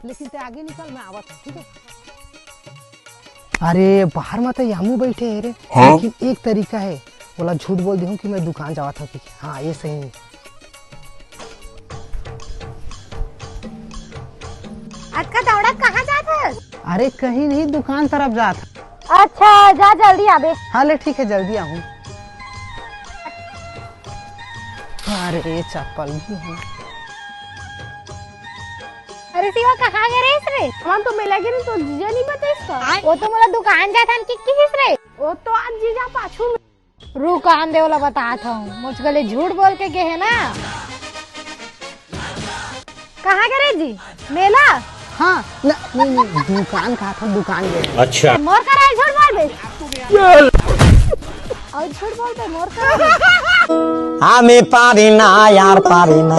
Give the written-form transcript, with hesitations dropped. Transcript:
लेकिन ते आगे निकल, मैं आवत हूँ, ठीक है। अरे बाहर में तो यामू बैठे है रे, लेकिन एक तरीका है, बोला झूठ बोल दी हूँ कि मैं दुकान जावा था। हाँ ये सही है। आज का दौड़ा कहाँ जाता है? अरे कहीं नहीं, दुकान तरफ जाता। अच्छा जा जल्दी आबे। हाँ ले ठीक है, जल्दी आऊँ। अरे चप्पल भी है। अरे शिवा कहाँ गए रे रे? हम तो मिला के नहीं, तो जीजा नहीं बता इसका। वो तो मोला दुकान जाता कि किस रे? वो तो आज जीजा पाछू में। रुक आंदे वाला बताता हूँ, मुझको झूठ बोल के गए है ना। कहाँ गए रे जी? मेला? हाँ नहीं, दुकान कहा था, दुकान गए। अच्छा मोर करा झूठ बोल बे। और झूठ बोलते मोर करा। আমি পারি না আর পারি না